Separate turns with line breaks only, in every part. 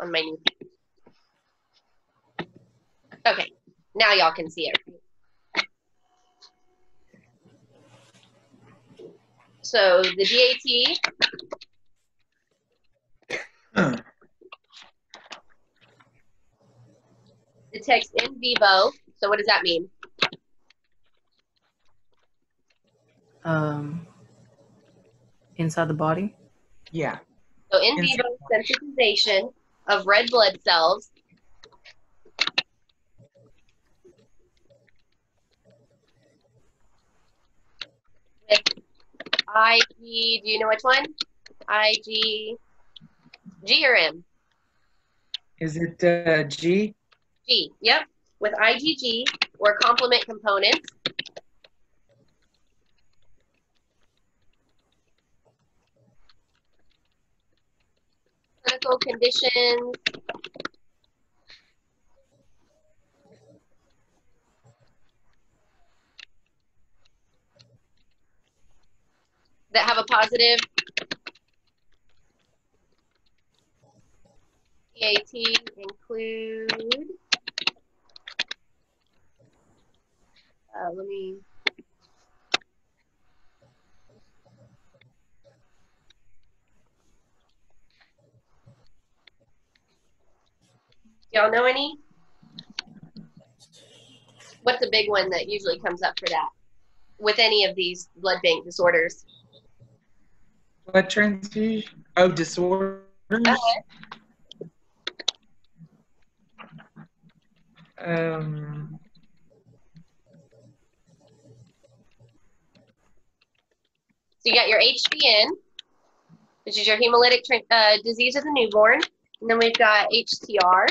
on my new. Okay, now y'all can see it. So the DAT detects in vivo. So what does that mean?
Inside the body?
Yeah.
So in vivo sensitization of red blood cells with IG, do you know which one? IG, G or M?
Is it G?
G, yep. With IgG or complement components. Clinical conditions. That have a positive DAT include, let me, y'all know any? What's a big one that usually comes up for that with any of these blood bank disorders?
Blood transfusion? Oh, disorders? So you got your HBN, which is your hemolytic disease of the newborn. And then we've got HTR.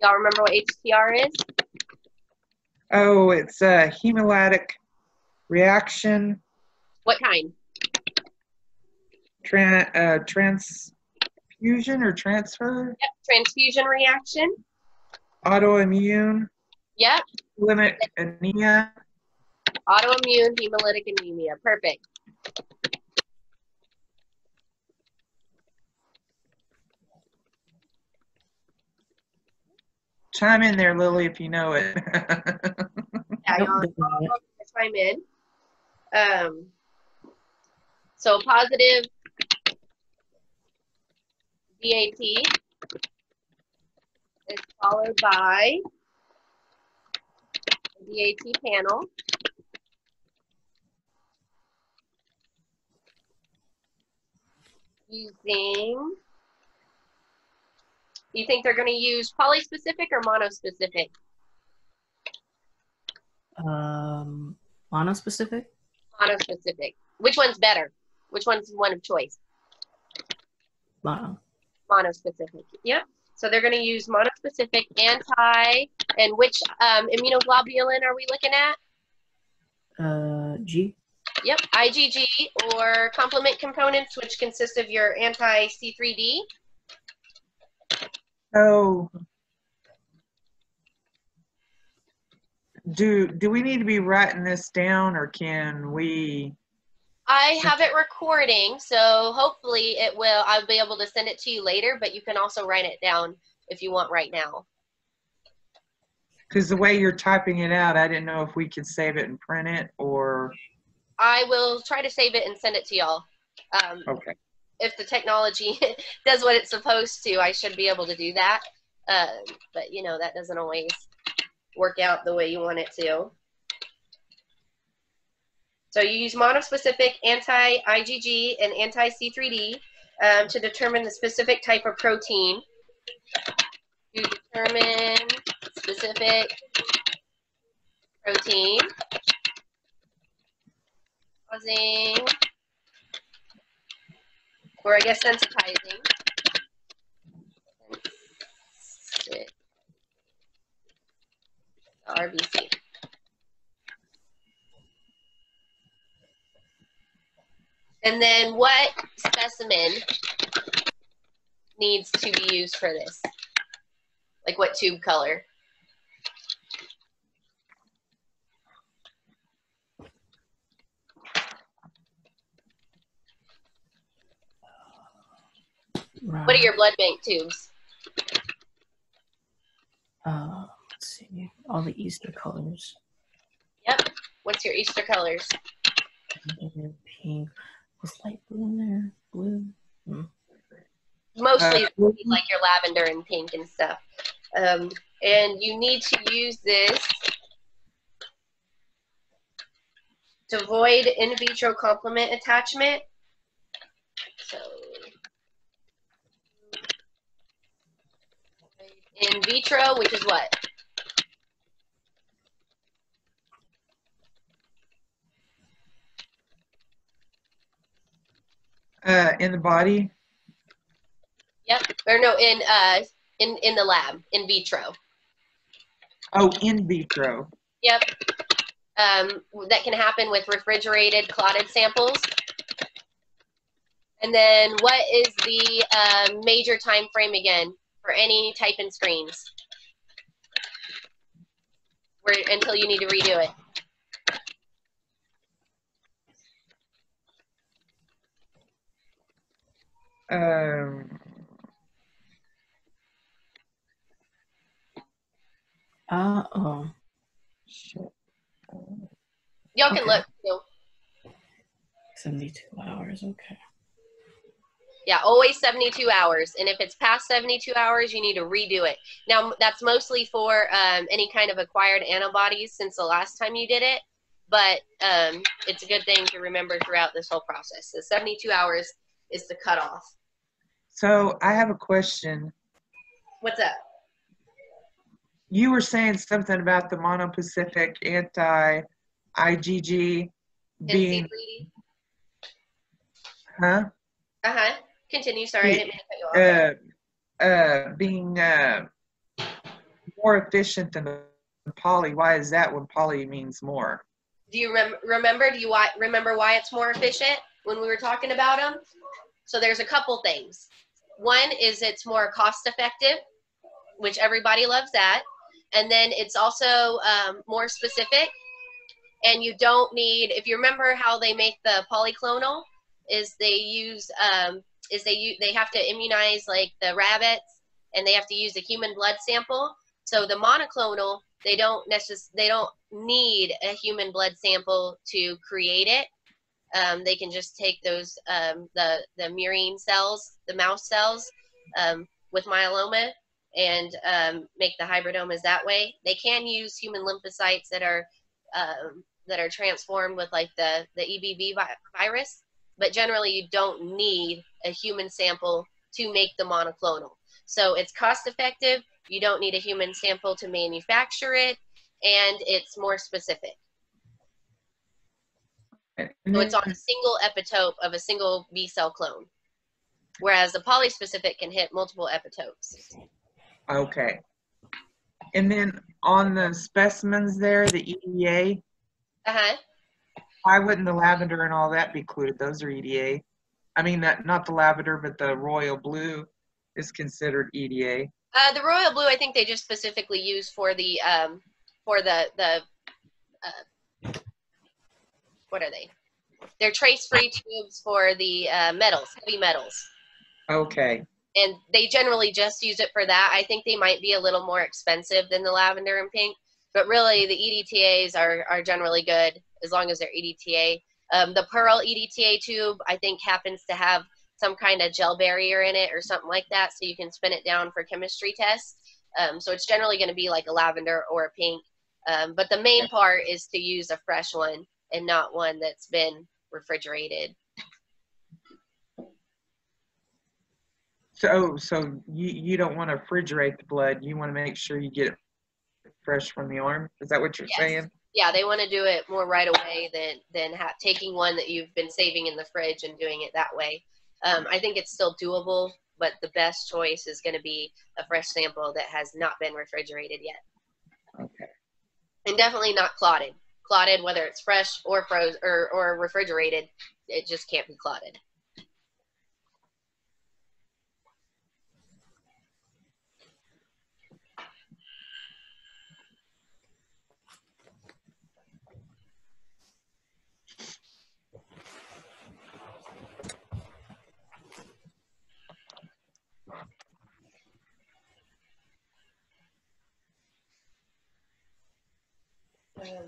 Y'all remember what HTR is? Oh, it's a hemolytic reaction.
What kind?
Transfusion or transfer?
Yep, transfusion reaction.
Autoimmune.
Yep.
Anemia.
Autoimmune hemolytic anemia. Perfect.
Chime in there, Lily, if you know it.
Yeah, y'all chime in. So positive DAT is followed by the DAT panel. Using, you think they're going to use polyspecific or monospecific?
Monospecific?
Monospecific. Which one's better? Which one's one of choice?
Mono.
Monospecific. Yep. So they're going to use monospecific and which immunoglobulin are we looking at?
G.
Yep, IgG or complement components, which consist of your anti-C3d.
Oh. Do we need to be writing this down, or can we?
I have it recording, so hopefully I'll be able to send it to you later, but you can also write it down if you want right now.
Because the way you're typing it out, I didn't know if we could save it and print it, or.
I will try to save it and send it to y'all.
Okay.
If the technology does what it's supposed to, I should be able to do that. But, you know, that doesn't always work out the way you want it to. So you use monospecific anti-IgG and anti-C3d to determine the specific type of protein. To determine specific protein causing, or I guess sensitizing, RBC. And then what specimen needs to be used for this? Like what tube color?
Right.
What are your blood bank tubes?
Let's see. All the Easter colors.
Yep. What's your Easter colors?
Pink. Was light blue in there? Blue?
Mostly like your lavender and pink and stuff. And you need to use this to avoid in vitro complement attachment. So, in vitro, which is what?
In the body?
Yep. Or no, in the lab, in vitro.
Oh, in vitro.
Yep. That can happen with refrigerated clotted samples. And then what is the major time frame again for any type in screens? Until you need to redo it.
Shit.
Y'all can
Okay.
look too.
72 hours, okay.
Yeah, always 72 hours. And if it's past 72 hours, you need to redo it. Now, that's mostly for any kind of acquired antibodies since the last time you did it. But it's a good thing to remember throughout this whole process. So 72 hours is the cutoff.
So I have a question.
What's up?
You were saying something about the monospecific anti-IgG being,
C3D?
huh?
Uh-huh. Continue. Sorry, I didn't mean to cut you off.
Being more efficient than the poly. Why is that when poly means more?
Do you remember? Do you remember why it's more efficient when we were talking about them? So there's a couple things. One is it's more cost effective, which everybody loves that. And then it's also more specific. And you don't need, if you remember how they make the polyclonal, is they use, they have to immunize like the rabbits, and they have to use a human blood sample. So the monoclonal, they don't need a human blood sample to create it. They can just take those the murine cells, the mouse cells with myeloma, and make the hybridomas that way. They can use human lymphocytes that are transformed with like the EBV virus, but generally you don't need a human sample to make the monoclonal. So it's cost effective. You don't need a human sample to manufacture it, and it's more specific. So it's on a single epitope of a single B cell clone, whereas the polyspecific can hit multiple epitopes.
Okay. And then on the specimens there, the EDA, why wouldn't the lavender and all that be included? Those are EDA. I mean, not the lavender, but the royal blue is considered EDA.
The royal blue, I think they just specifically use for the what are they? They're trace-free tubes for the metals, heavy metals.
Okay.
And they generally just use it for that. I think they might be a little more expensive than the lavender and pink, but really the EDTAs are generally good as long as they're EDTA. The Pearl EDTA tube, I think, happens to have some kind of gel barrier in it or something like that, so you can spin it down for chemistry tests. So it's generally going to be like a lavender or a pink. But the main part is to use a fresh one and not one that's been refrigerated.
So you don't want to refrigerate the blood. You want to make sure you get it fresh from the arm. Is that what you're saying?
Yeah, they want to do it more right away than taking one that you've been saving in the fridge and doing it that way. I think it's still doable, but the best choice is going to be a fresh sample that has not been refrigerated yet.
Okay.
And definitely not clotted. Clotted, whether it's fresh or frozen or refrigerated, it just can't be clotted.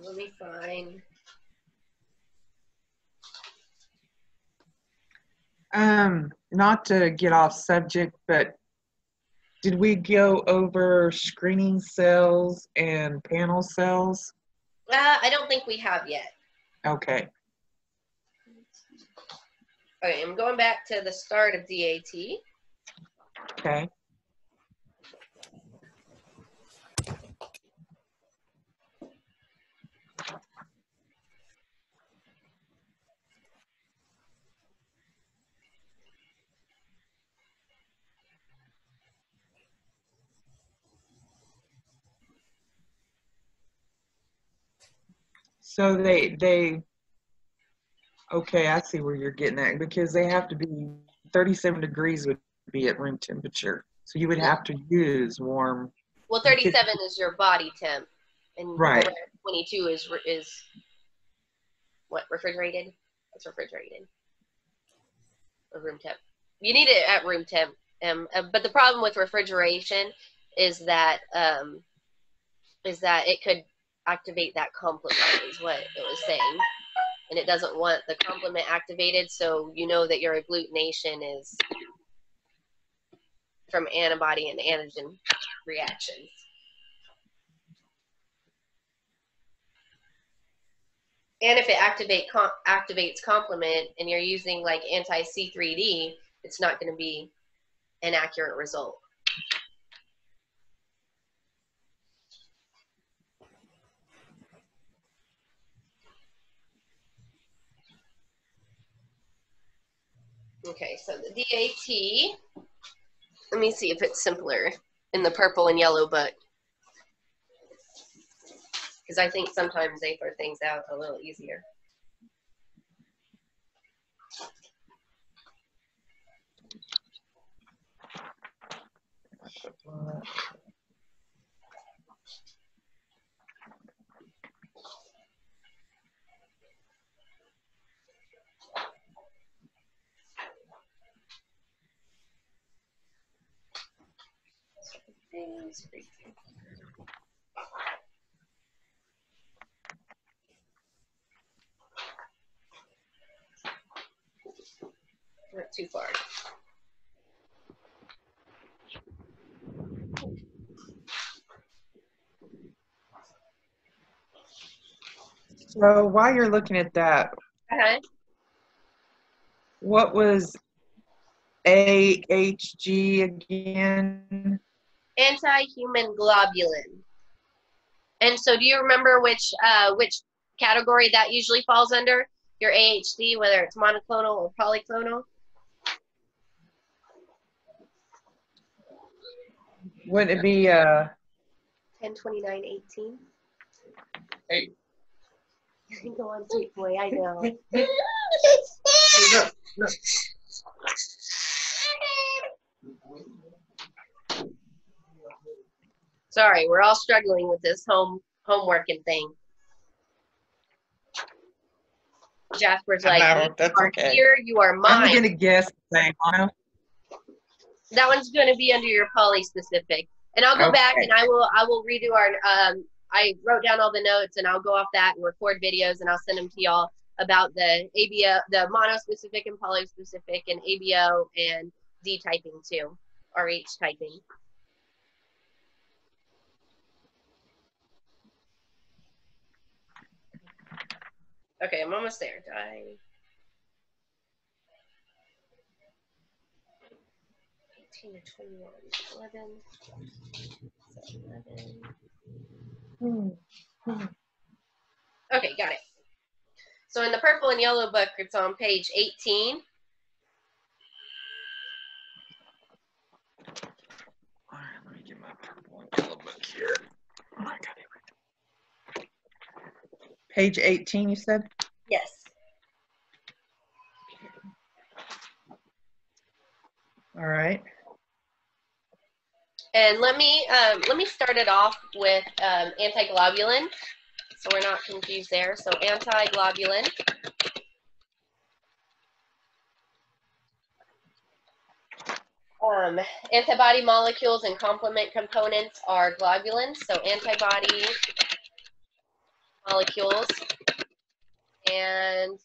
Let me find.
Not to get off subject, but did we go over screening cells and panel cells?
I don't think we have yet.
Okay.
Okay, I'm going back to the start of DAT.
Okay. So okay, I see where you're getting at, because they have to be 37 degrees would be at room temperature. So you would have to use warm.
Well, 37 is your body temp, and
right.
22 is what, refrigerated? It's refrigerated. Or room temp. You need it at room temp. But the problem with refrigeration is that it could activate that complement, is what it was saying. And it doesn't want the complement activated, so you know that your agglutination is from antibody and antigen reactions. And if it activates complement and you're using like anti-C3D, it's not going to be an accurate result. Okay, so the DAT, let me see if it's simpler in the purple and yellow book, because I think sometimes they throw things out a little easier. Not too far.
So while you're looking at that, what was AHG again?
Anti-human globulin. And so do you remember which category that usually falls under? Your AHD, whether it's monoclonal or polyclonal?
Wouldn't it be
102918?
Hey.
Go on, sweet boy, I know.
No.
Sorry, we're all struggling with this homeworking thing. Jasper's like,
that's
you are
okay.
here, you are mine.
I'm gonna guess the same, Mono.
That one's going to be under your poly-specific. And I'll go back and I will redo our, I wrote down all the notes and I'll go off that and record videos and I'll send them to y'all about the ABO, the monospecific and polyspecific and ABO and D typing too, RH typing. Okay, I'm almost there. 18 to 21, 11. Okay, got it. So in the purple and yellow book, it's on page 18.
All right, let me get my purple and yellow book here. Oh, I got it. Page 18, you said?
Yes.
All right.
And let me start it off with antiglobulin, so we're not confused there. So antiglobulin. Antibody molecules and complement components are globulins. So antibody molecules and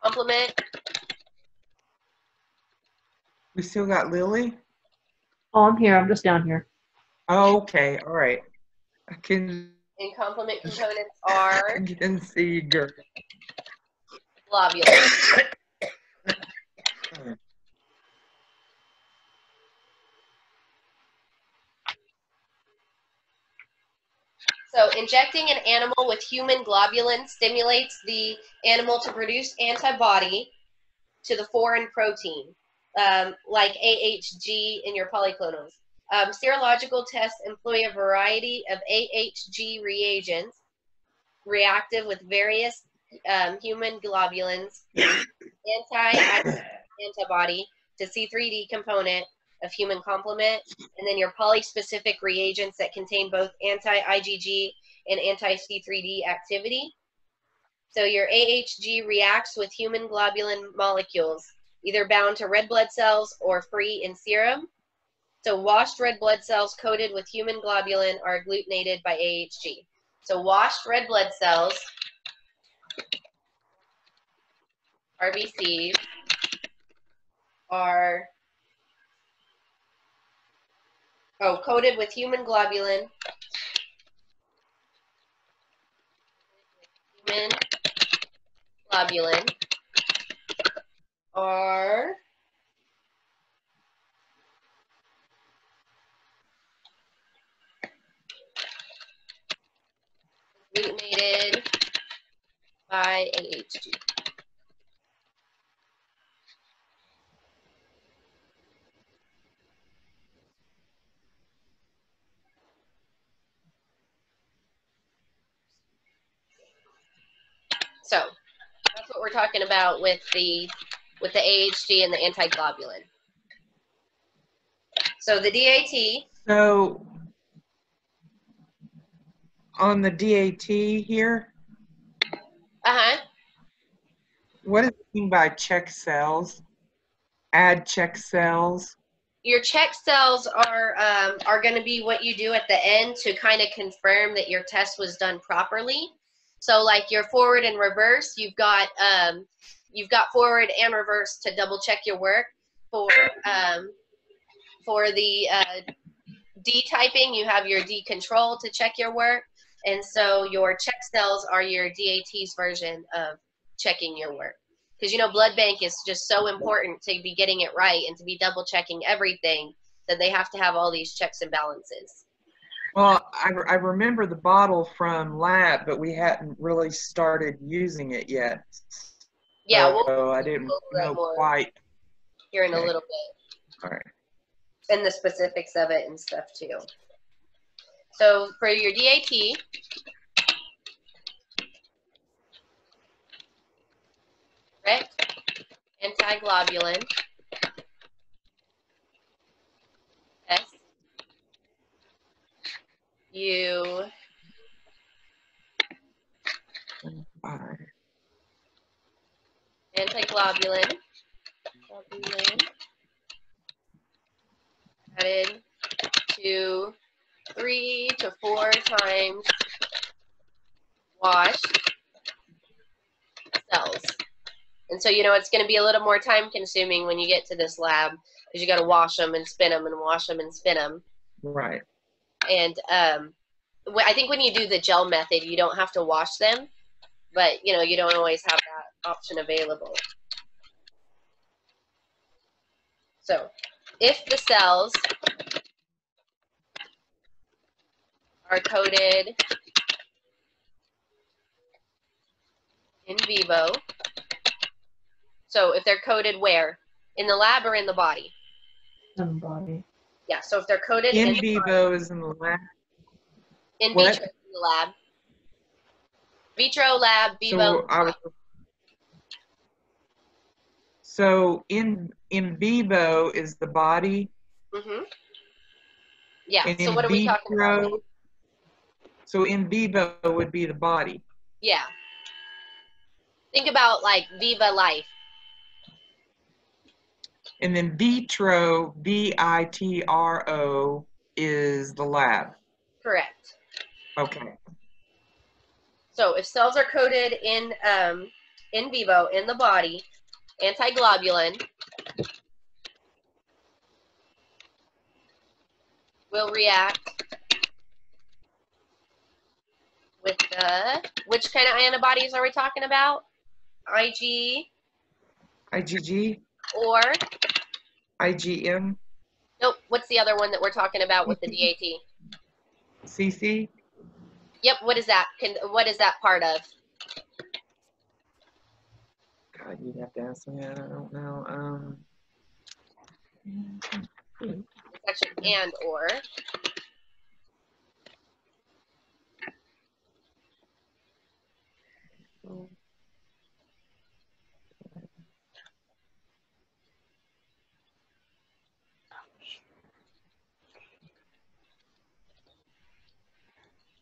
complement.
We still got Lily?
Oh, I'm here. I'm just down here.
Oh, okay. All right. I can.
And complement components are
I can see you, girl.
globulin. So injecting an animal with human globulin stimulates the animal to produce antibody to the foreign protein, like AHG in your polyclonals. Serological tests employ a variety of AHG reagents reactive with various human globulins, antibody to C3D component of human complement, and then your polyspecific reagents that contain both anti-IgG and anti-C3D activity. So your AHG reacts with human globulin molecules, either bound to red blood cells or free in serum. So washed red blood cells coated with human globulin are agglutinated by AHG. So washed red blood cells, RBCs, are coated with human globulin. Human globulin are agglutinated by AHG. So that's what we're talking about with the AHG and the antiglobulin. So the DAT.
So on the DAT here, what does it mean by check cells? Add check cells?
Your check cells are going to be what you do at the end to kind of confirm that your test was done properly. So like your forward and reverse, you've got forward and reverse to double check your work. For the D typing, you have your D control to check your work. And so your check cells are your DAT's version of checking your work. Because, you know, blood bank is just so important to be getting it right and to be double checking everything that they have to have all these checks and balances.
Well, I remember the bottle from lab, but we hadn't really started using it yet.
Yeah,
so I didn't know quite.
Here in a little bit.
All right.
And the specifics of it and stuff too. So for your DAT, Direct Antiglobulin test, you antiglobulin added to 3 to 4 times washed cells. And so, you know, it's going to be a little more time consuming when you get to this lab because you got to wash them and spin them and wash them and spin them.
Right.
And I think when you do the gel method, you don't have to wash them, but, you know, you don't always have that option available. So if the cells are coated in vivo, so if they're coated where? In the lab or in the body?
In the body.
Yeah, so if they're coated
in vivo is in the lab.
In vitro is in the lab. Vitro, lab, vivo.
So in vivo is the body.
Mm-hmm. Yeah,
and
so what are we talking about?
So in vivo would be the body.
Yeah. Think about like Viva Life.
And then vitro, VITRO, is the lab.
Correct.
Okay.
So if cells are coated in vivo in the body, antiglobulin will react with the, which kind of antibodies are we talking about? IgG or
IgM,
nope, what's the other one that we're talking about with the DAT?
CC.
Yep, what is that? What is that part of?
God, you'd have to ask me. I don't know.
It's actually and or.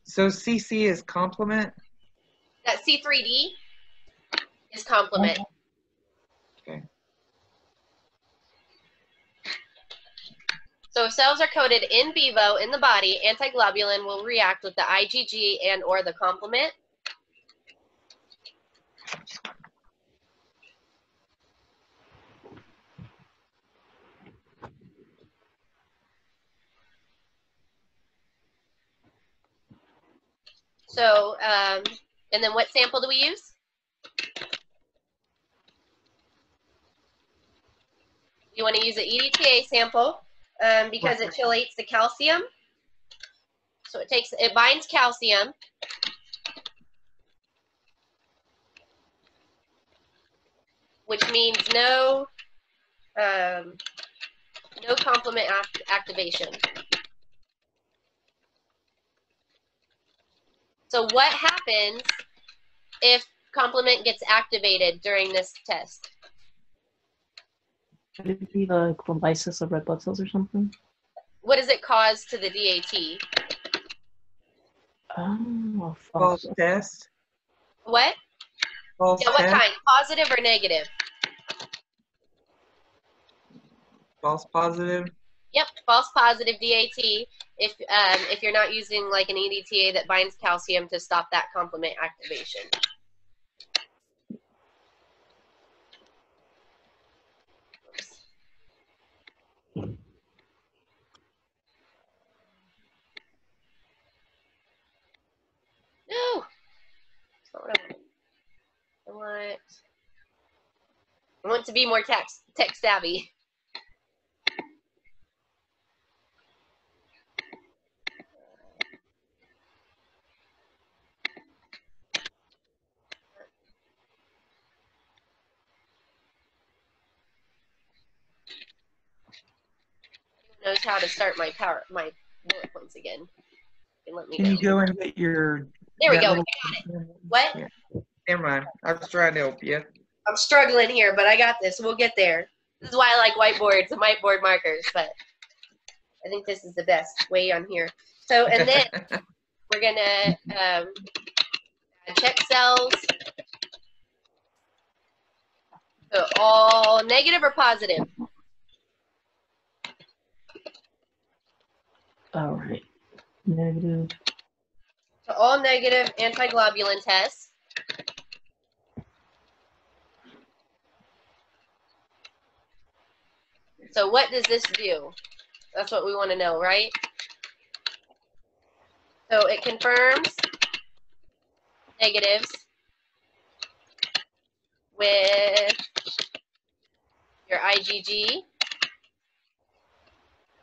So CC is complement.
That C3D is complement.
Okay.
So if cells are coated in vivo in the body, antiglobulin will react with the IgG and or the complement. So, and then what sample do we use? You want to use an EDTA sample because it chelates the calcium. So it binds calcium. Which means no complement activation. So what happens if complement gets activated during this test?
Could it be the lysis of red blood cells or something?
What does it cause to the DAT?
Oh,
False test.
What?
False
Yeah, what
test.
kind? Positive or negative?
False positive.
Yep, false positive DAT. If you're not using like an EDTA that binds calcium to stop that complement activation. No, that's not what I want. I want to be more tech savvy. Who knows how to start my bullet points again? Let me
Can you go and get your?
There we go.
Little,
I got it. What?
Yeah. Never mind. I was trying to help you.
I'm struggling here, but I got this. We'll get there. This is why I like whiteboards and whiteboard markers, but I think this is the best way on here. So, and then we're going to check cells. So all negative or positive?
All right. Negative.
So all negative antiglobulin tests. So what does this do? That's what we want to know, right? So it confirms negatives with your IgG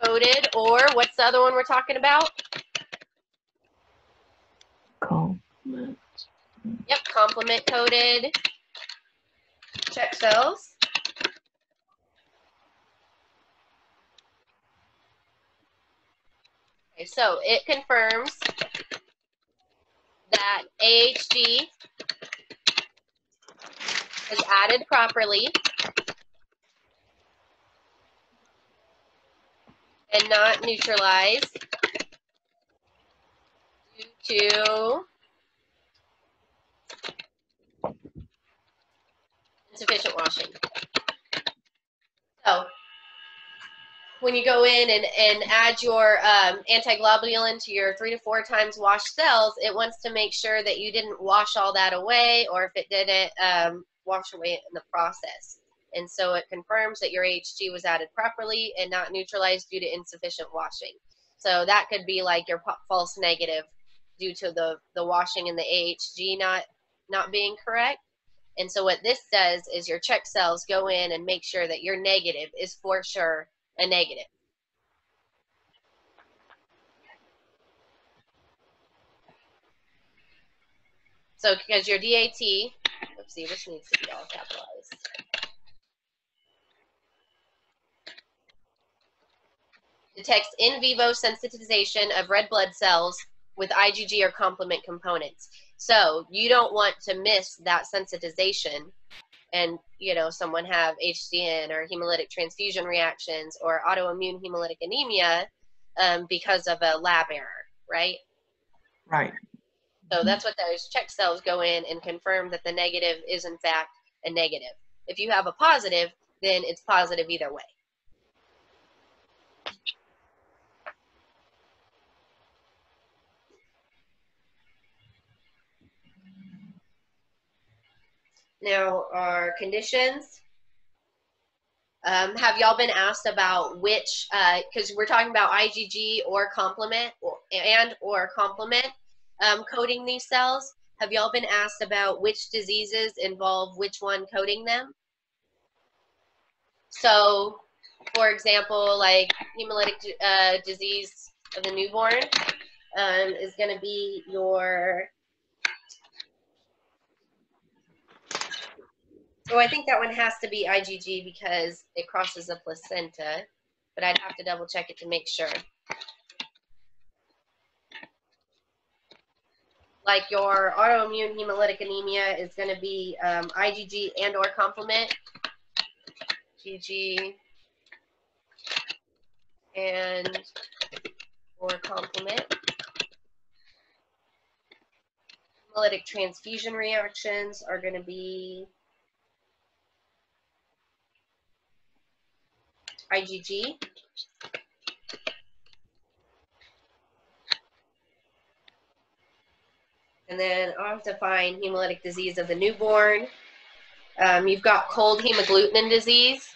coded, or what's the other one we're talking about?
Complement.
Yep, complement coded check cells. Okay, so it confirms that AHG is added properly and not neutralized due to insufficient washing. So when you go in and add your antiglobulin to your 3 to 4 times washed cells, it wants to make sure that you didn't wash all that away, or if it didn't, wash away in the process. And so it confirms that your AHG was added properly and not neutralized due to insufficient washing. So that could be like your false negative due to the washing and the AHG not being correct. And so what this does is your check cells go in and make sure that your negative is for sure a negative. So because your DAT, oopsie, this needs to be all capitalized. Detects in vivo sensitization of red blood cells with IgG or complement components. So you don't want to miss that sensitization and, you know, someone have HDN or hemolytic transfusion reactions or autoimmune hemolytic anemia because of a lab error, right?
Right.
So that's what those check cells go in and confirm that the negative is in fact a negative. If you have a positive, then it's positive either way. Now, our conditions. Have y'all been asked about which, because we're talking about IgG or complement or complement coding these cells. Have y'all been asked about which diseases involve which one coding them? So, for example, like hemolytic disease of the newborn is going to be your, oh, I think that one has to be IgG because it crosses the placenta, but I'd have to double check it to make sure. Like your autoimmune hemolytic anemia is going to be IgG and or complement. IgG and or complement. Hemolytic transfusion reactions are going to be IgG. And then I'll have to find hemolytic disease of the newborn. You've got cold hemagglutinin disease.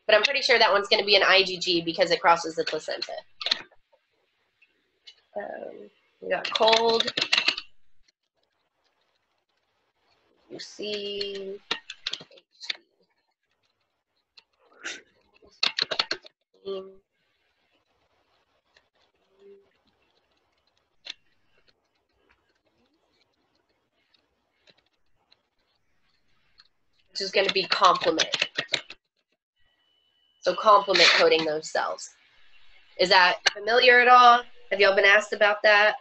But I'm pretty sure that one's going to be an IgG because it crosses the placenta. We got cold. You see. Which is going to be complement. So complement coding those cells. Is that familiar at all? Have y'all been asked about that?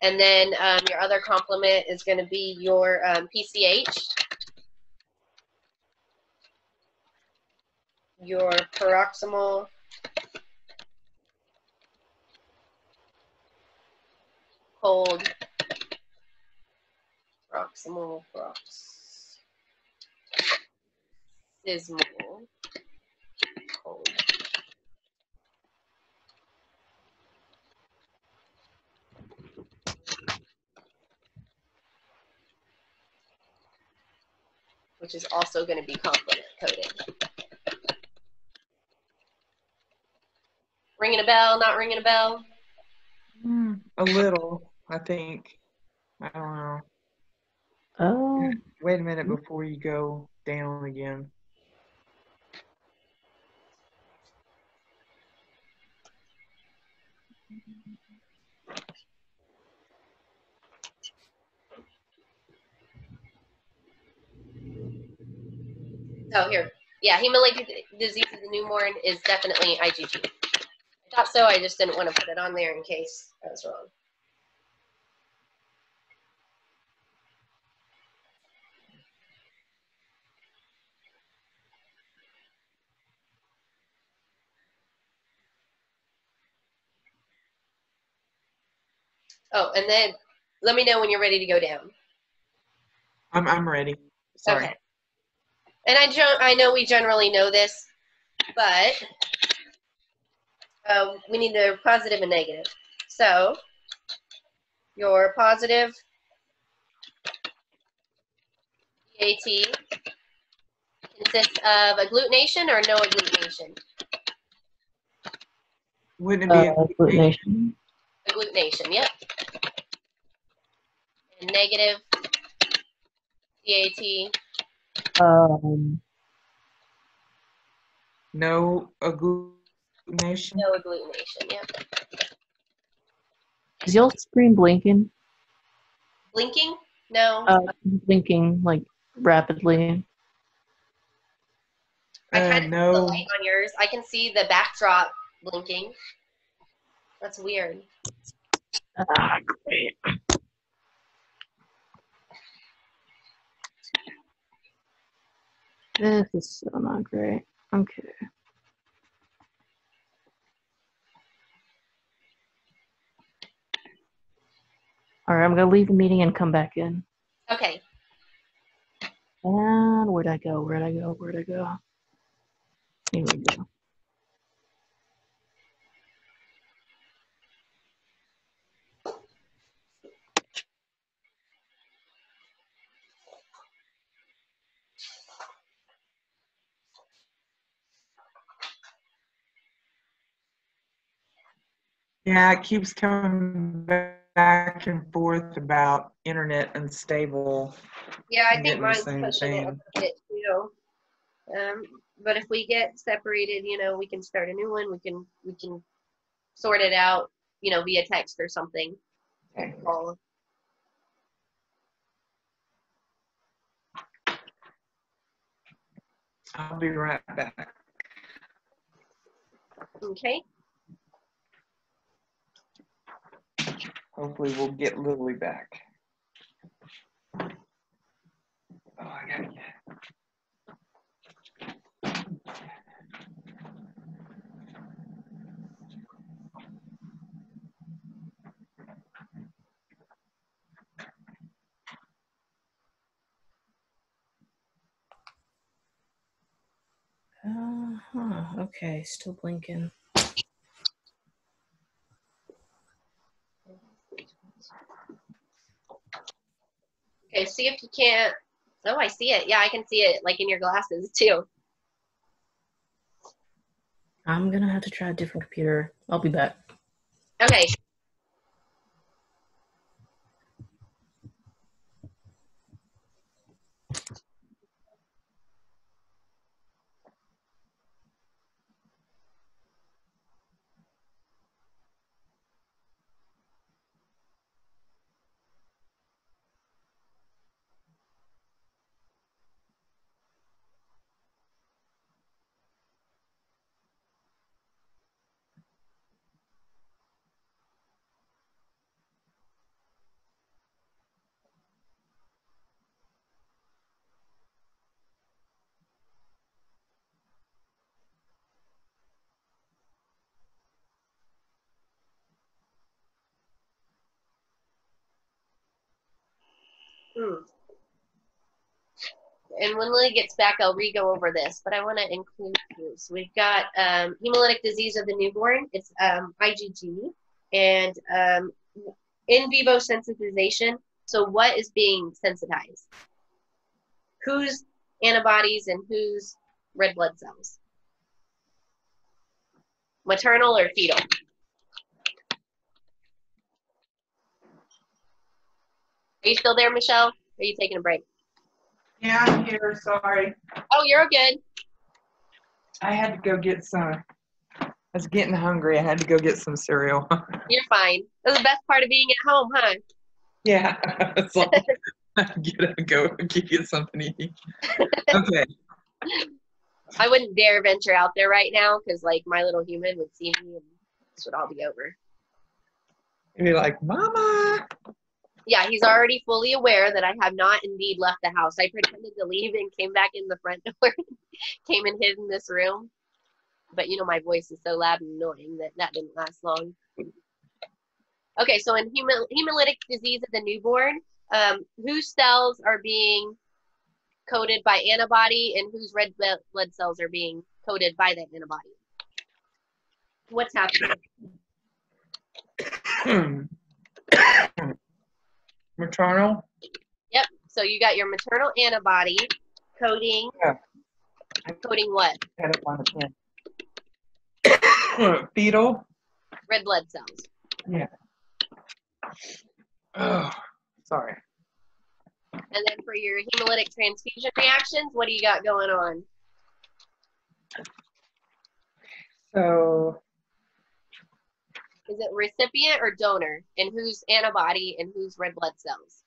And then your other complement is going to be your PCH, your peroximal cold, peroximal cold. Which is also going to be complement coding. Ringing a bell, not ringing a bell?
A little, I think. I don't know.
Oh.
Wait a minute before you go down again.
Oh, here. Yeah, hemolytic disease of the newborn is definitely IgG. I thought so, I just didn't want to put it on there in case I was wrong. Oh, and then let me know when you're ready to go down.
I'm ready. Sorry.
Okay. And I know we generally know this, but we need the positive and negative. So your positive DAT consists of agglutination or no agglutination?
Wouldn't it be
agglutination?
Agglutination, yep. And negative DAT.
No agglutination?
No agglutination, yep.
Is y'all screen blinking?
Blinking? No.
Blinking like rapidly.
I kind of see the
no.
light on yours. I can see the backdrop blinking. That's weird.
Great. This is so not great. Okay. All right, I'm gonna leave the meeting and come back in.
Okay.
And where'd I go? Where'd I go? Where'd I go? Here we go.
Yeah, it keeps coming back and forth about internet unstable.
Yeah, I think
Getting the
mine's
same
pushing it a
thing.
bit too. But if we get separated, you know, we can start a new one. We can sort it out, you know, via text or something.
Okay.
Call.
I'll be right back.
Okay.
Hopefully we'll get Lily back. Oh, I gotta get
Okay, still blinking.
Okay, see if you can't. Oh, I see it. Yeah, I can see it like in your glasses too.
I'm gonna have to try a different computer. I'll be back.
Okay. And when Lily gets back, I'll re-go over this, but I want to include you. So we've got hemolytic disease of the newborn. It's IgG, and in vivo sensitization. So what is being sensitized? Whose antibodies and whose red blood cells? Maternal or fetal? Are you still there, Michelle? Or are you taking a break?
Yeah, I'm here. Sorry.
Oh, you're good.
I had to go get some. I was getting hungry. I had to go get some cereal.
You're fine. That's the best part of being at home, huh?
Yeah. It's like, go get something to eat. Okay.
I wouldn't dare venture out there right now because, like, my little human would see me and this would all be over.
And you're like, Mama.
Yeah, he's already fully aware that I have not indeed left the house. I pretended to leave and came back in the front door, came and hid in this room. But, you know, my voice is so loud and annoying that didn't last long. Okay, so in hemolytic disease of the newborn, whose cells are being
coded by antibody and whose red blood cells are being coded by that antibody? What's happening?
Maternal?
Yep. So you got your maternal antibody coding.
Yeah.
Coding what?
Had it on the pen. Fetal?
Red blood cells.
Yeah. Oh, sorry.
And then for your hemolytic transfusion reactions, what do you got going on?
So,
is it recipient or donor? And whose antibody and whose red blood cells?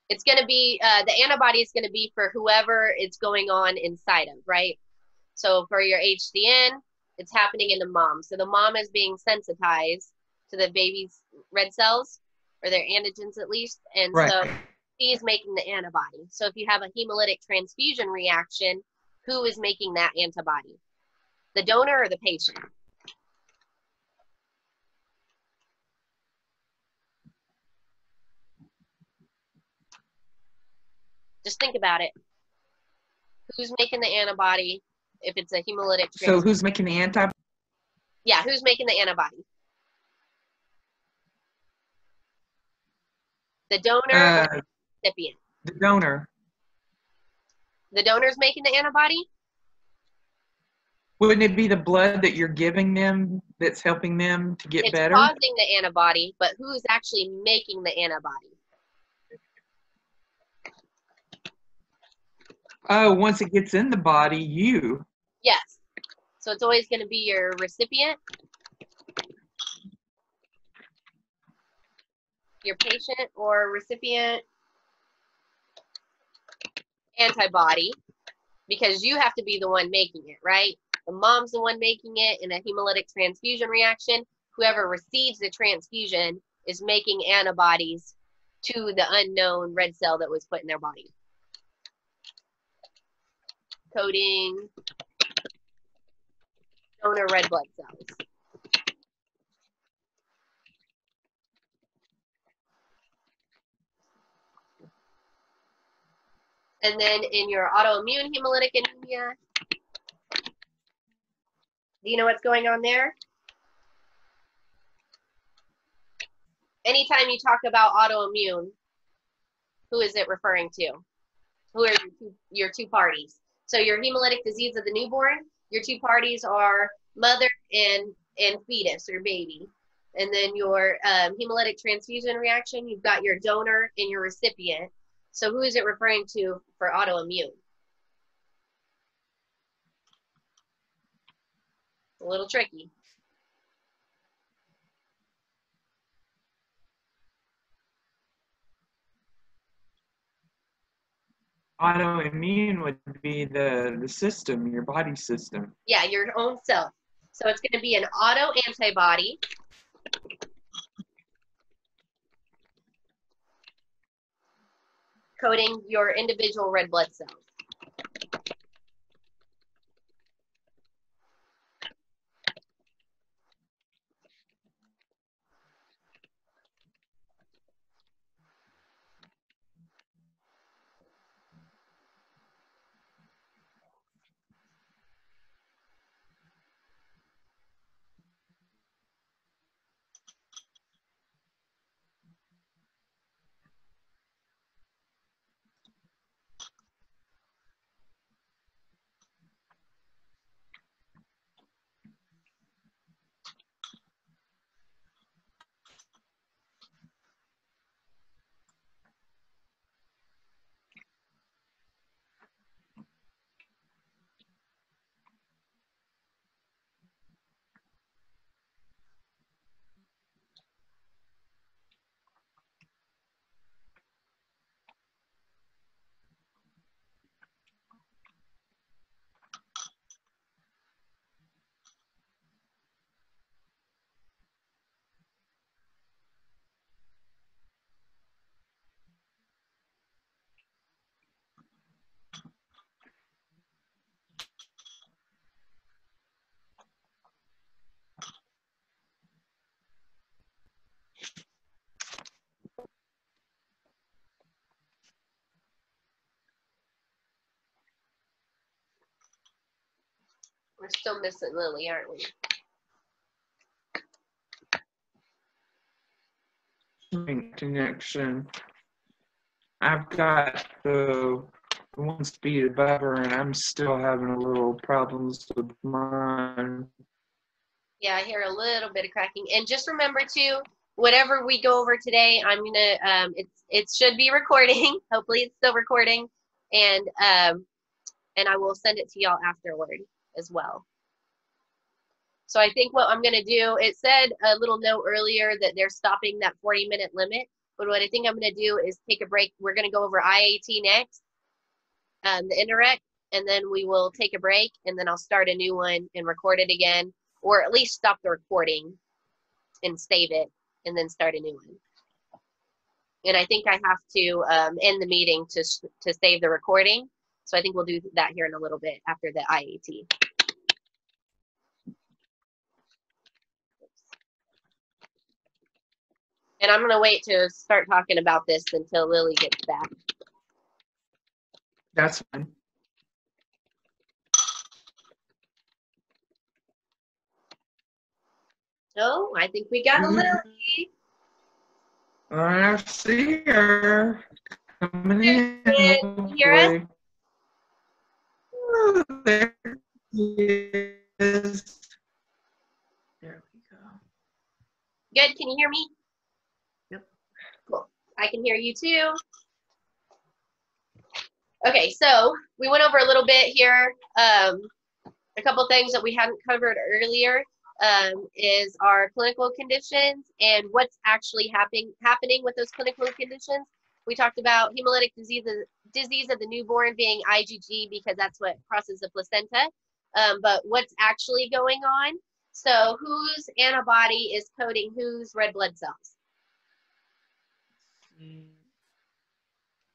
It's going to be, the antibody is going to be for whoever it's going on inside of, right? So for your HDN, it's happening in the mom. So the mom is being sensitized to the baby's red cells, or their antigens at least. And
right.
So she's making the antibody. So if you have a hemolytic transfusion reaction, who is making that antibody? The donor or the patient? Just think about it. Who's making the antibody if it's a hemolytic transfusion?
So who's making the antibody?
Yeah, who's making the antibody? The donor or the recipient?
The donor.
The donor's making the antibody?
Wouldn't it be the blood that you're giving them that's helping them to get better?
It's causing the antibody, but who's actually making the antibody?
Oh, once it gets in the body, you.
Yes. So it's always going to be your recipient, your patient or recipient antibody, because you have to be the one making it, right? The mom's the one making it in a hemolytic transfusion reaction. Whoever receives the transfusion is making antibodies to the unknown red cell that was put in their body. Coding donor red blood cells. And then in your autoimmune hemolytic anemia, do you know what's going on there? Anytime you talk about autoimmune, who is it referring to? Who are your two parties? So your hemolytic disease of the newborn, your two parties are mother and fetus or baby. And then your hemolytic transfusion reaction, you've got your donor and your recipient. So who is it referring to for autoimmune? A little tricky.
Autoimmune would be the system, your body system.
Yeah, your own self. So it's going to be an autoantibody. Coding your individual red blood cells.
We're still missing Lily, aren't we?
Connection. I've got the one speed above her, and I'm still having a little problems with mine.
Yeah, I hear a little bit of cracking. And just remember too, whatever we go over today, I'm gonna it should be recording. Hopefully it's still recording, and I will send it to y'all afterward as well. So I think what I'm gonna do, it said a little note earlier that they're stopping that 40-minute limit, but what I think I'm gonna do is take a break. We're gonna go over IAT next, the indirect, and then we will take a break, and then I'll start a new one and record it again, or at least stop the recording and save it, and then start a new one. And I think I have to end the meeting to save the recording. So I think we'll do that here in a little bit after the IAT. And I'm gonna wait to start talking about this until Lily gets back.
That's fine.
Oh, I think we got Lily.
I see her coming in.
Can you hear us?
Oh, there he is.
There we go.
Good, can you hear me?
Yep.
Cool, I can hear you too. Okay, so we went over a little bit here. A couple things that we hadn't covered earlier is our clinical conditions and what's actually happening with those clinical conditions. We talked about hemolytic disease of the newborn being IgG because that's what crosses the placenta. But what's actually going on? So whose antibody is coding whose red blood cells?
The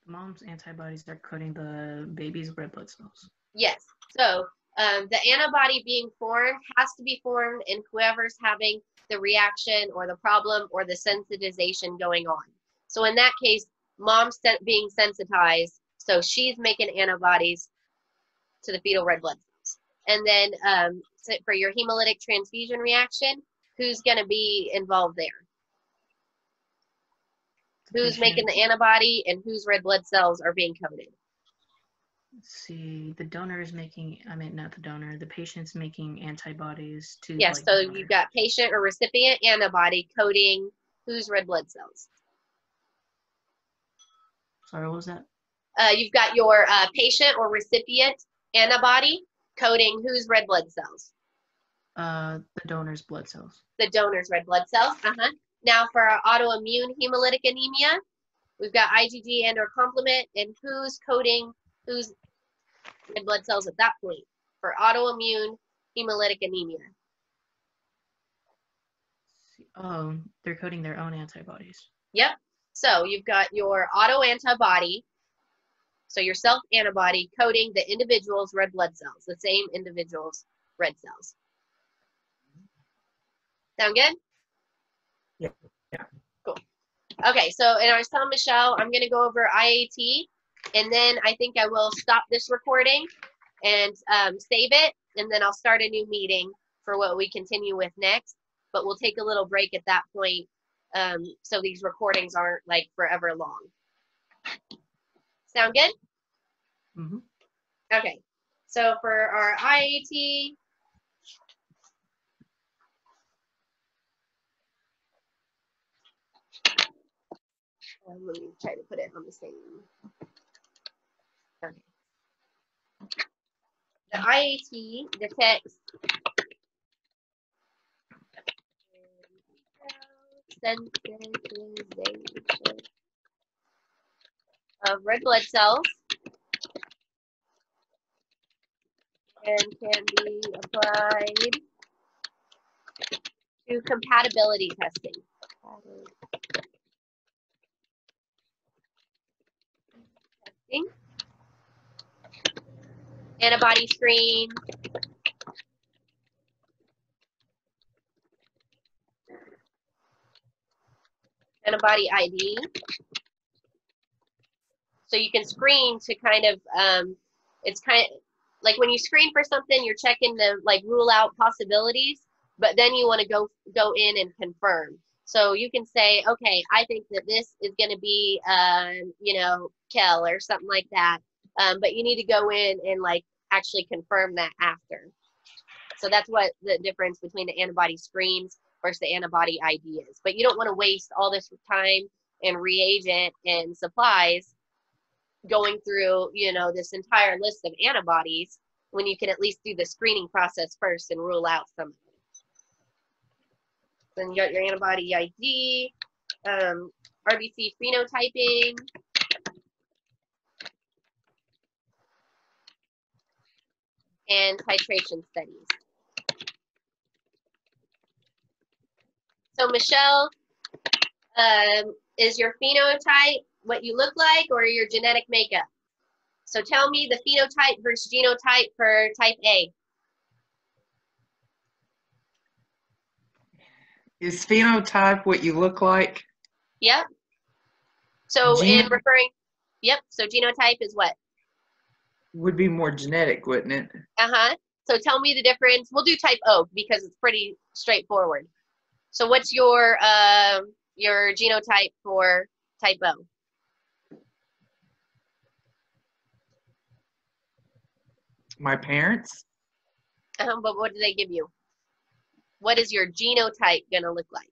mom's antibodies are coding the baby's red blood cells.
Yes. So the antibody being formed has to be formed in whoever's having the reaction or the problem or the sensitization going on. So in that case, mom's being sensitized, so she's making antibodies to the fetal red blood cells. And then so for your hemolytic transfusion reaction, who's going to be involved there? Who's making the antibody and whose red blood cells are being coded?
Let's see, the donor is making, I mean, not the donor, the patient's making antibodies to.
Yes,
like,
so you've got patient or recipient antibody coding whose red blood cells?
Sorry, what was that?
You've got your patient or recipient antibody coding whose red blood cells?
The donor's blood cells.
The donor's red blood cells. Now for our autoimmune hemolytic anemia, we've got IgG and or complement, and who's coding whose red blood cells at that point for autoimmune hemolytic anemia?
Oh, they're coding their own antibodies.
Yep. So you've got your autoantibody, so your self-antibody coding the individual's red blood cells, the same individual's red cells. Sound good?
Yeah.
Cool. Okay, so in our San Michelle, I'm going to go over IAT, and then I think I will stop this recording and save it, and then I'll start a new meeting for what we continue with next. But we'll take a little break at that point, so these recordings aren't like forever long. Sound good?
Mm-hmm.
Okay, so for our IAT, let me try to put it on the same. Okay. The IAT detects sensitization of red blood cells and can be applied to compatibility testing. Antibody screen, antibody ID. So you can screen to kind of,
like when you screen for something, you're checking to like rule out possibilities, but then you want to go in and confirm. So you can say, okay, I think that this is going to be, you know, Kel or something like that. But you need to go in and like actually confirm that after. So that's what the difference between the antibody screens versus the antibody ID is. But you don't want to waste all this time and reagent and supplies going through, you know, this entire list of antibodies when you can at least do the screening process first and rule out some of them. Then you got your antibody ID, RBC phenotyping, and titration studies. So Michelle, is your phenotype what you look like or your genetic makeup? So tell me the phenotype versus genotype for type A.
Is phenotype what you look like?
Yep. So in referring, yep, so genotype is what?
Would be more genetic, wouldn't it?
Uh-huh. So tell me the difference. We'll do type O because it's pretty straightforward. So what's your genotype for type O?
My parents?
But what do they give you? What is your genotype going to look like?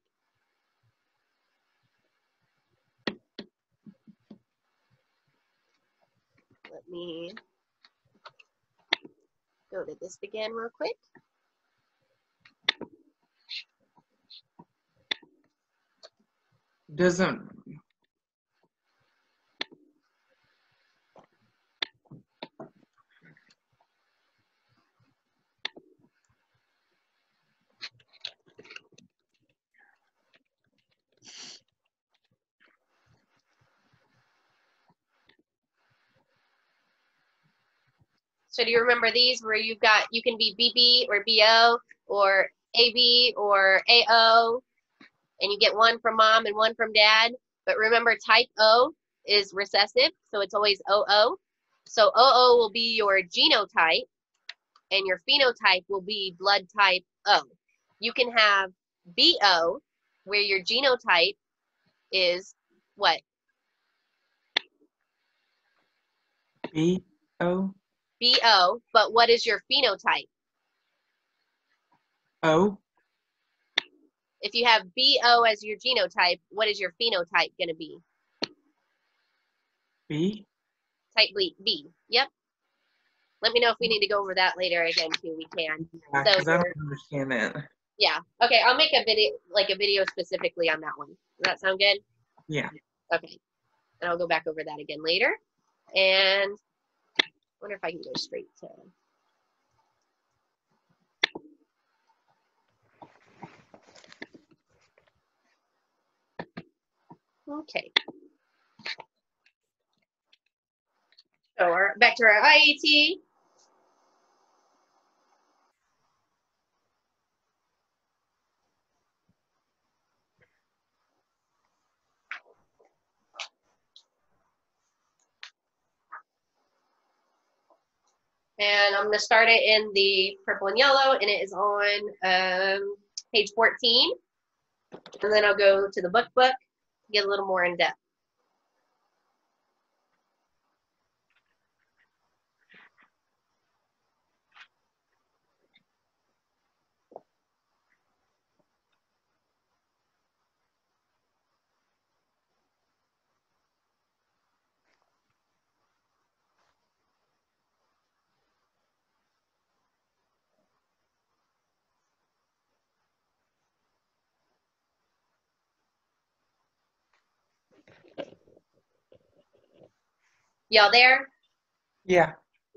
Let me go to this again real quick.
Doesn't.
So do you remember these where you can be BB or BO or AB or AO, and you get one from mom and one from dad? But remember, type O is recessive, so it's always OO. So OO will be your genotype, and your phenotype will be blood type O. You can have BO, where your genotype is what?
BO?
BO, but what is your phenotype?
O?
If you have BO as your genotype, what is your phenotype going to be?
B?
Type B. Yep. Let me know if we need to go over that later again too. We can.
Yeah, because I don't understand that.
Yeah. Okay. I'll make a video specifically on that one. Does that sound good?
Yeah.
Okay. And I'll go back over that again later. And I wonder if I can go straight to. Okay. So back to our IAT. And I'm going to start it in the purple and yellow, and it is on page 14. And then I'll go to the book, get a little more in depth. Y'all there?
Yeah.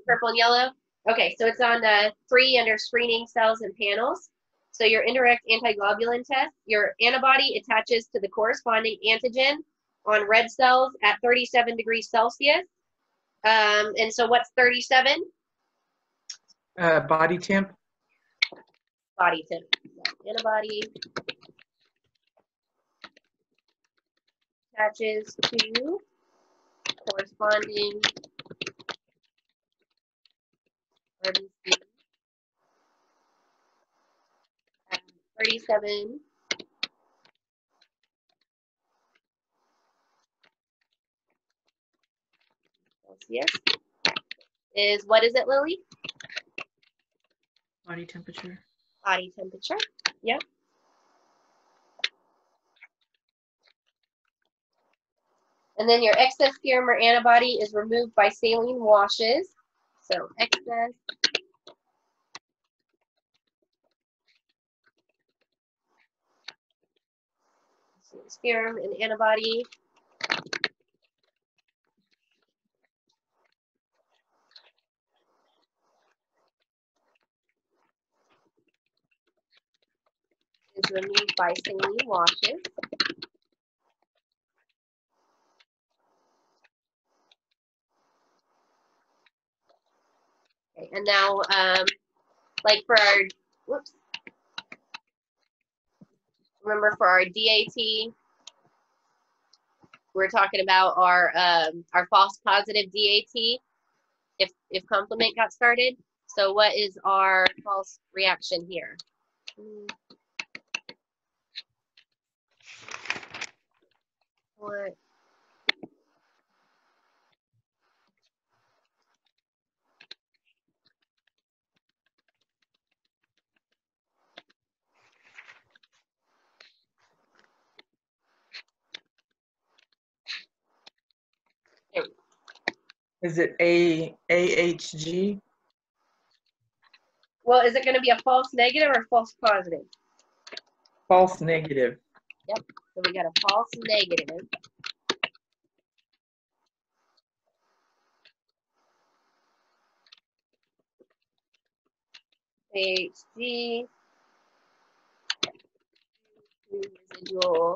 Purple and yellow? Okay, so it's on 3 under screening cells and panels. So your indirect antiglobulin test, your antibody attaches to the corresponding antigen on red cells at 37 degrees Celsius. And so what's 37?
Body temp.
Body temp. So antibody attaches to corresponding RBC 37 Celsius is, what is it, Lily?
Body temperature.
Body temperature. Yep. And then your excess serum or antibody is removed by saline washes. So excess serum and antibody is removed by saline washes. Okay, and now, like for our, whoops, remember for our DAT, we're talking about our false positive DAT if complement got started. So what is our false reaction here? What?
Is it AHG?
Well, is it going to be a false negative or false positive?
False negative.
Yep. So we got a false negative. AHG. Residual.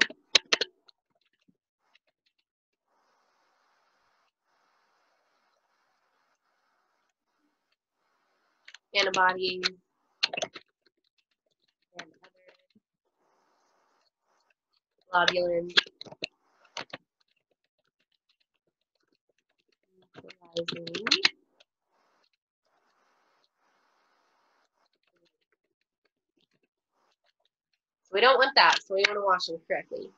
Antibodies. And other globulin. So we don't want that, so we want to wash them correctly.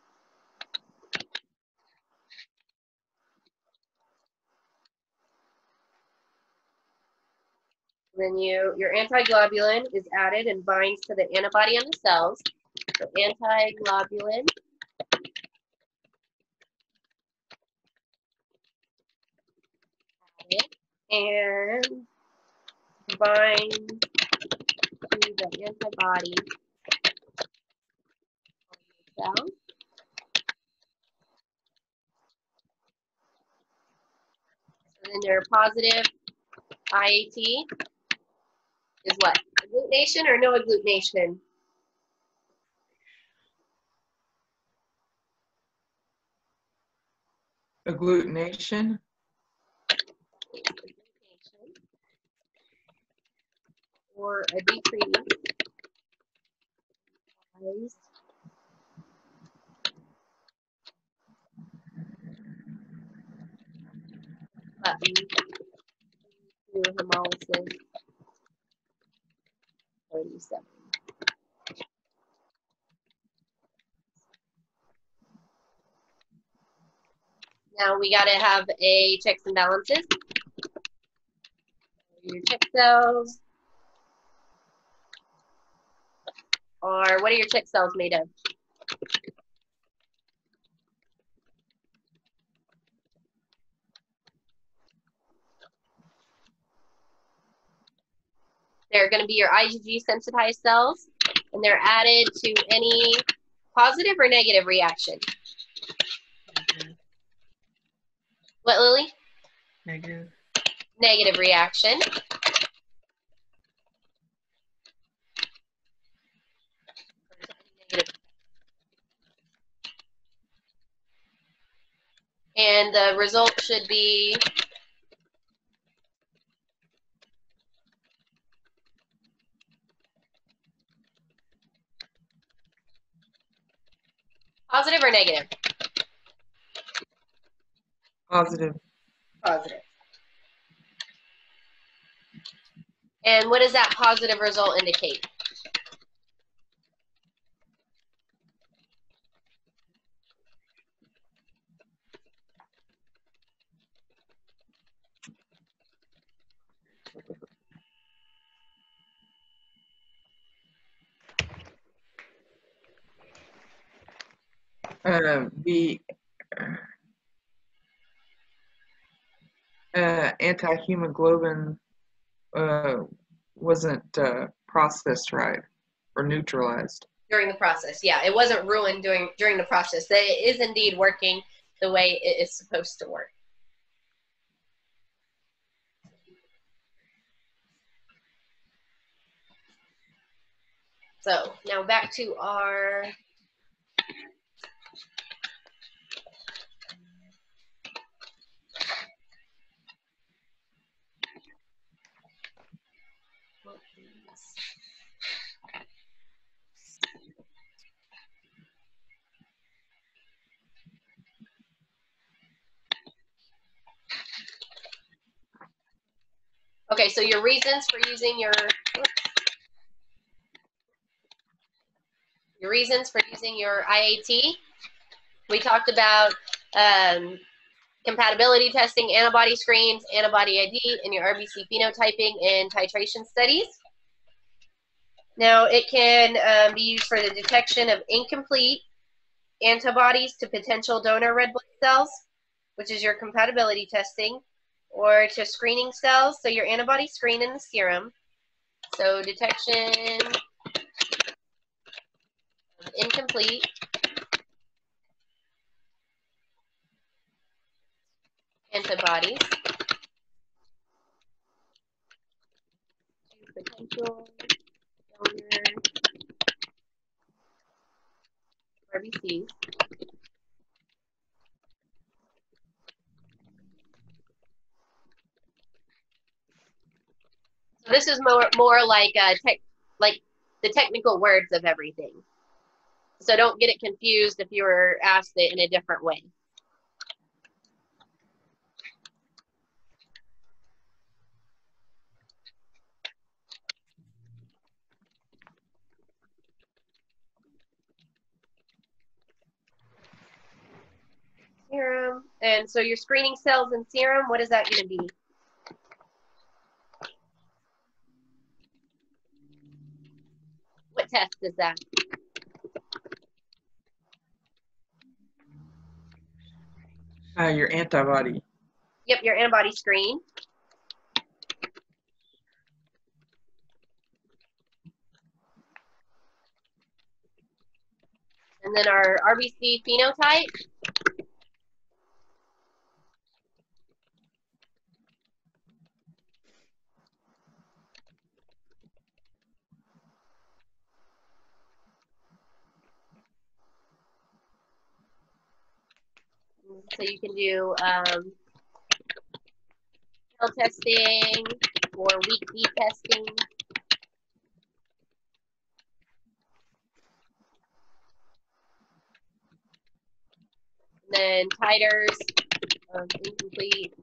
Then your antiglobulin is added and binds to the antibody on the cells. So antiglobulin added and binds to the antibody on the cell. And then your positive IAT is what? Agglutination or no agglutination?
Agglutination.
Or a decrease button to hemolysis 37. Now we got to have a checks and balances. Your check cells are, what are your check cells made of? They're going to be your IgG sensitized cells, and they're added to any positive or negative reaction. What, Lily?
Negative.
Negative reaction. And the result should be positive or negative?
Positive.
Positive.
And what does that positive result indicate?
The anti-hemoglobin wasn't processed right or neutralized.
During the process, yeah. It wasn't ruined during the process. It is indeed working the way it is supposed to work. So now back to our okay, so your reasons for using your IAT. We talked about compatibility testing, antibody screens, antibody ID, and your RBC phenotyping and titration studies. Now, it can be used for the detection of incomplete antibodies to potential donor red blood cells, which is your compatibility testing, or to screening cells, so your antibody screen in the serum. So detection of incomplete antibodies to potential donor RBCs. So this is more like like the technical words of everything. So don't get it confused if you were asked it in a different way. Serum, and so your screening cells in serum, what is that going to be? What test is that?
Your antibody.
Yep, your antibody screen. And then our RBC phenotype. So you can do cell testing or week B testing. And then titers of incomplete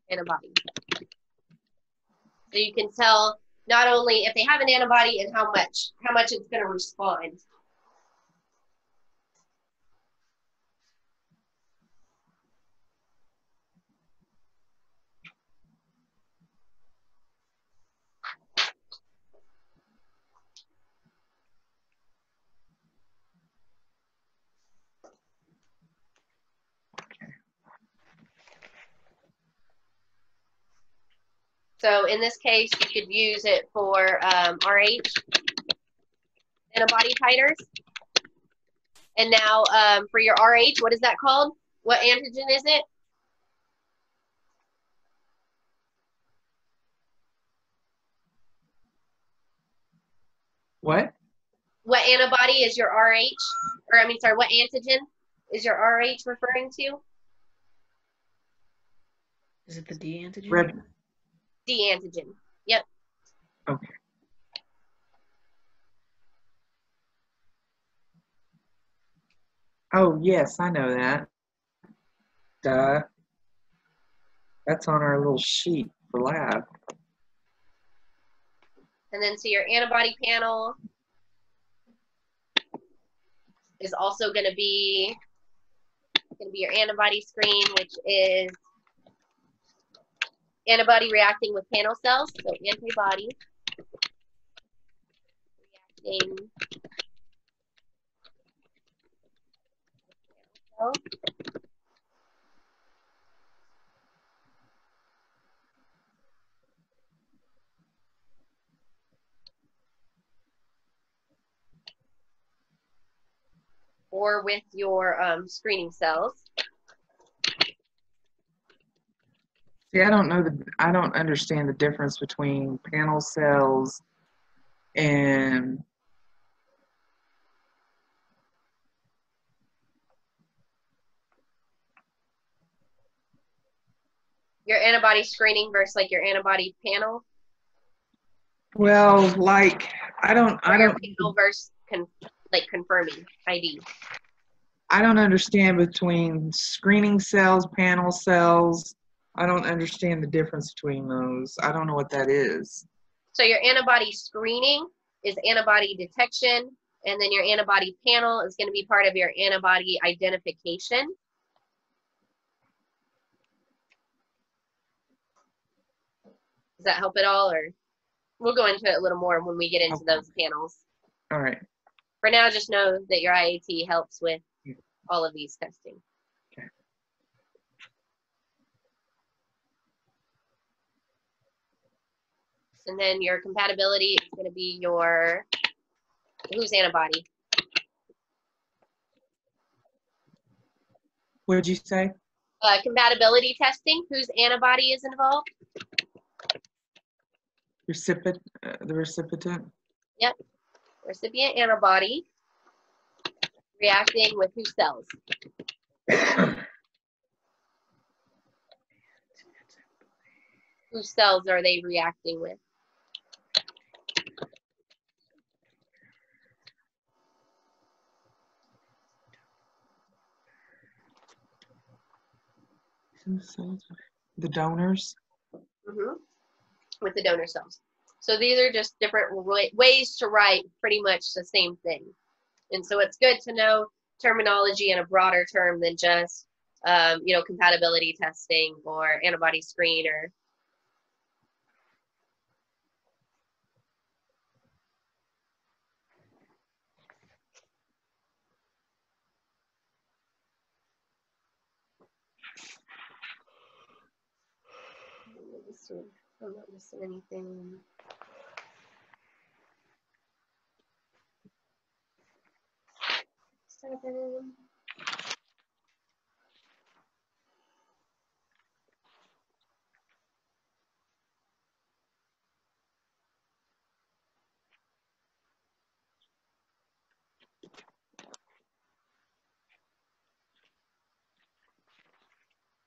antibodies. So you can tell not only if they have an antibody and how much it's going to respond. So in this case, you could use it for RH antibody titers. And now for your RH, what is that called? What antigen is it?
What?
What antibody is your RH? Or I mean, sorry, what antigen is your RH referring to?
Is it the D antigen?
Red.
D antigen. Yep.
Okay. Oh, yes, I know that. Duh. That's on our little sheet for lab.
And then so your antibody panel is also going to be your antibody screen, which is antibody reacting with panel cells, so antibody reacting cells. Or with your screening cells.
See, I don't understand the difference between panel cells and
your antibody screening versus like your antibody panel.
well, like I don't
panel versus confirming ID.
I don't understand between screening cells, panel cells. I don't understand the difference between those. I don't know what that is.
So your antibody screening is antibody detection, and then your antibody panel is going to be part of your antibody identification. Does that help at all, or we'll go into it a little more when we get into those panels.
All right.
For now, just know that your IAT helps with all of these testing.
Okay.
And then your compatibility is going to be your whose antibody.
What did you say?
Compatibility testing, whose antibody is involved?
The recipient?
Yep. Recipient antibody reacting with whose cells? Whose cells are they reacting with?
The donors?
Mm-hmm. With the donor cells. So these are just different ways to write pretty much the same thing. And so it's good to know terminology in a broader term than just, compatibility testing or antibody screen or. I'm not missing anything. Seven.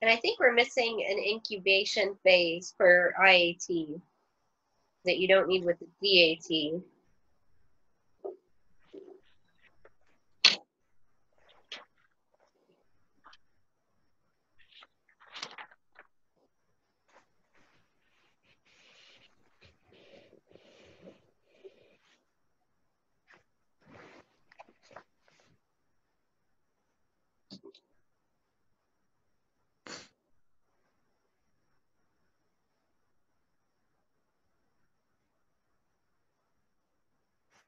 And I think we're missing an incubation phase for IAT that you don't need with the DAT.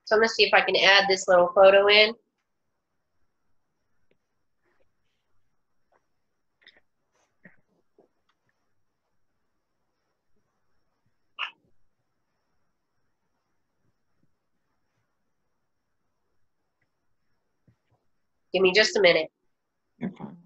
So I'm going to see if I can add this little photo in. Give me just a minute.
You're fine.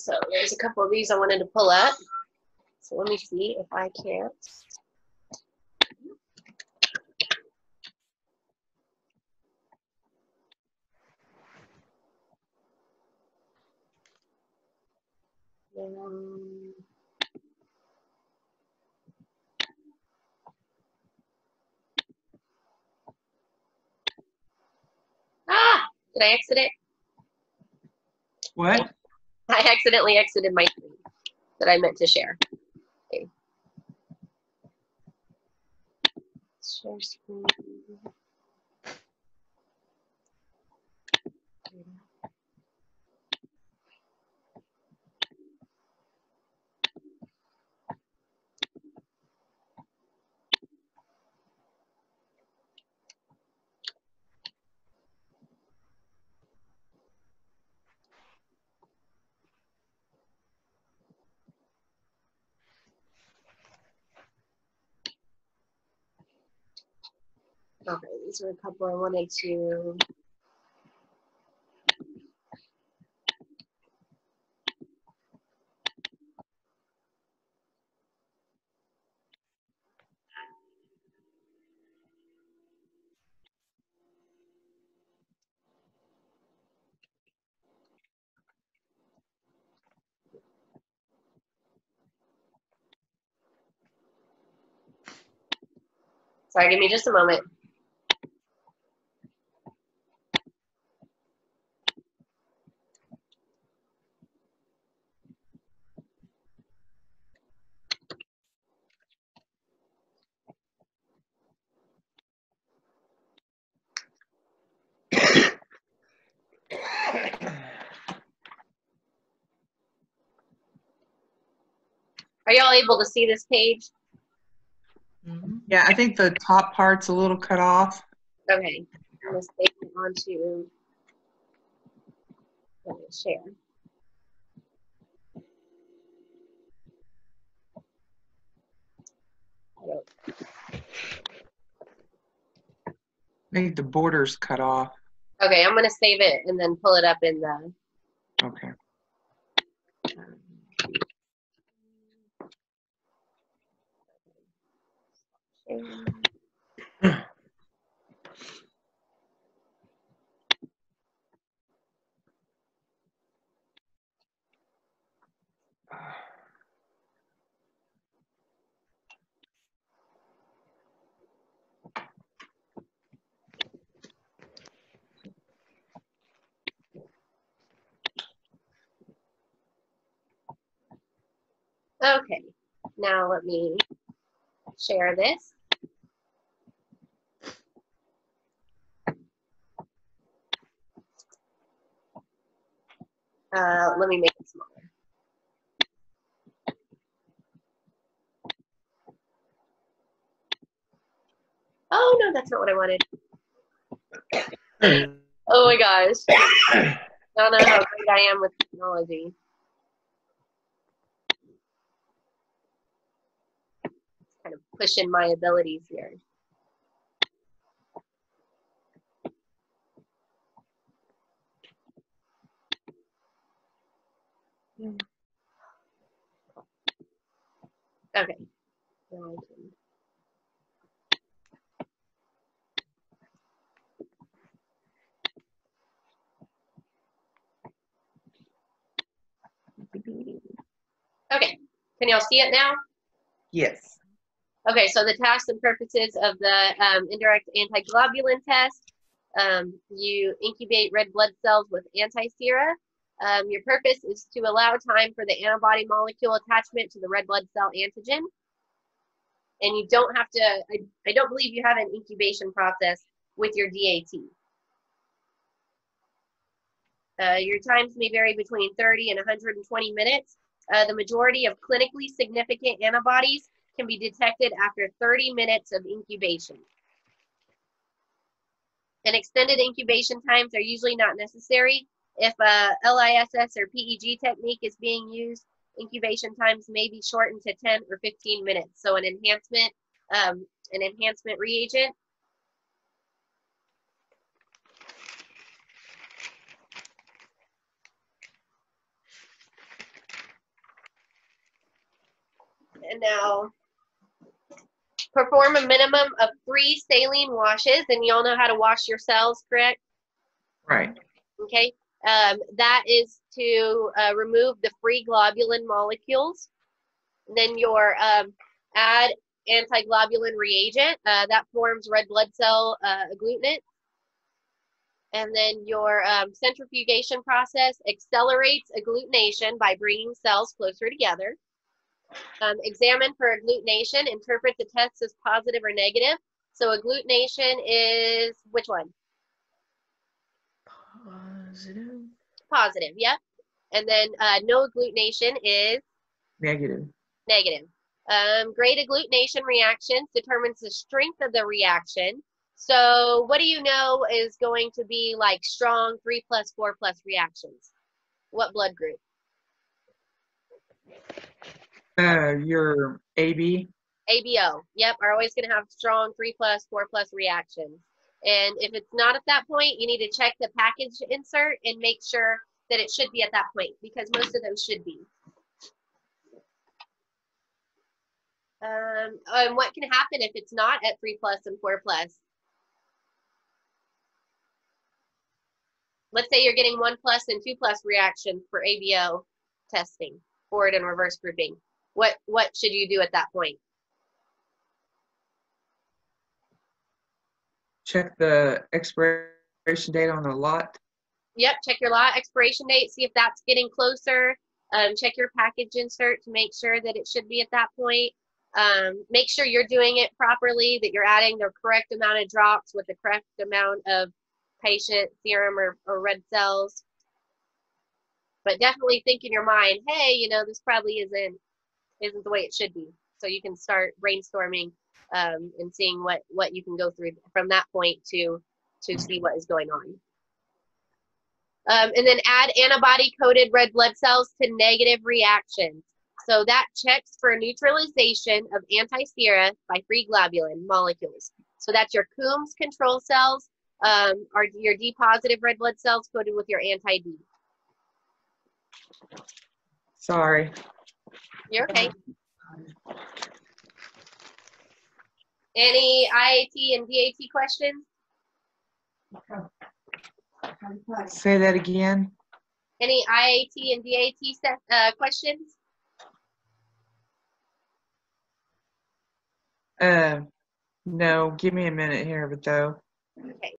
So there's a couple of these I wanted to pull up. So let me see if I can't.
Did I exit it?
What?
I accidentally exited my screen that I meant to share. Okay. Share screen. Okay, these are a couple I wanted to. Sorry, give me just a moment. Are y'all able to see this page?
Yeah, I think the top part's a little cut off.
Okay, I'm going to save it onto share.
I think the border's cut off.
Okay, I'm going to save it and then pull it up in the.
Okay.
Okay, now let me share this. Let me make it smaller. Oh, no, that's not what I wanted. Oh my gosh. I don't know how great I am with technology. Kind of pushing my abilities here. Okay. Now I can. Okay, can y'all see it now?
Yes.
Okay, so the tasks and purposes of the indirect antiglobulin test, you incubate red blood cells with antisera. Your purpose is to allow time for the antibody molecule attachment to the red blood cell antigen. And you don't have to, I don't believe you have an incubation process with your DAT. Your times may vary between 30 and 120 minutes. The majority of clinically significant antibodies can be detected after 30 minutes of incubation. And extended incubation times are usually not necessary. If a LISS or PEG technique is being used, incubation times may be shortened to 10 or 15 minutes. So an enhancement reagent. And now perform a minimum of 3 saline washes, and y'all know how to wash your cells, correct?
Right.
Okay. That is to remove the free globulin molecules. And then your add antiglobulin reagent that forms red blood cell agglutinin. And then your centrifugation process accelerates agglutination by bringing cells closer together. Examine for agglutination, interpret the test as positive or negative. So agglutination is which one?
Positive.
Positive, yep. And then no agglutination is?
Negative.
Negative. Grade agglutination reactions determines the strength of the reaction. So what do you know is going to be like strong 3+, 4+ reactions? What blood group?
Your AB.
ABO, yep, are always going to have strong 3+, 4+ reactions. And if it's not at that point, you need to check the package insert and make sure that it should be at that point, because most of those should be. And what can happen if it's not at 3+ and 4+? Let's say you're getting 1+ and 2+ reactions for ABO testing, forward and reverse grouping. What should you do at that point?
Check the expiration date on the lot.
Yep, check your lot expiration date, see if that's getting closer. Check your package insert to make sure that it should be at that point. Make sure you're doing it properly, that you're adding the correct amount of drops with the correct amount of patient serum or red cells. But definitely think in your mind, hey, you know, this probably isn't the way it should be. So you can start brainstorming and seeing what you can go through from that point to see what is going on. And then add antibody-coated red blood cells to negative reactions. So that checks for neutralization of anti-sera by free globulin molecules. So that's your Coombs control cells, or your D-positive red blood cells coated with your anti-D.
Sorry.
You're okay. Any IAT and DAT questions?
Say that again.
Any IAT and DAT questions?
No, give me a minute here, but though.
Okay.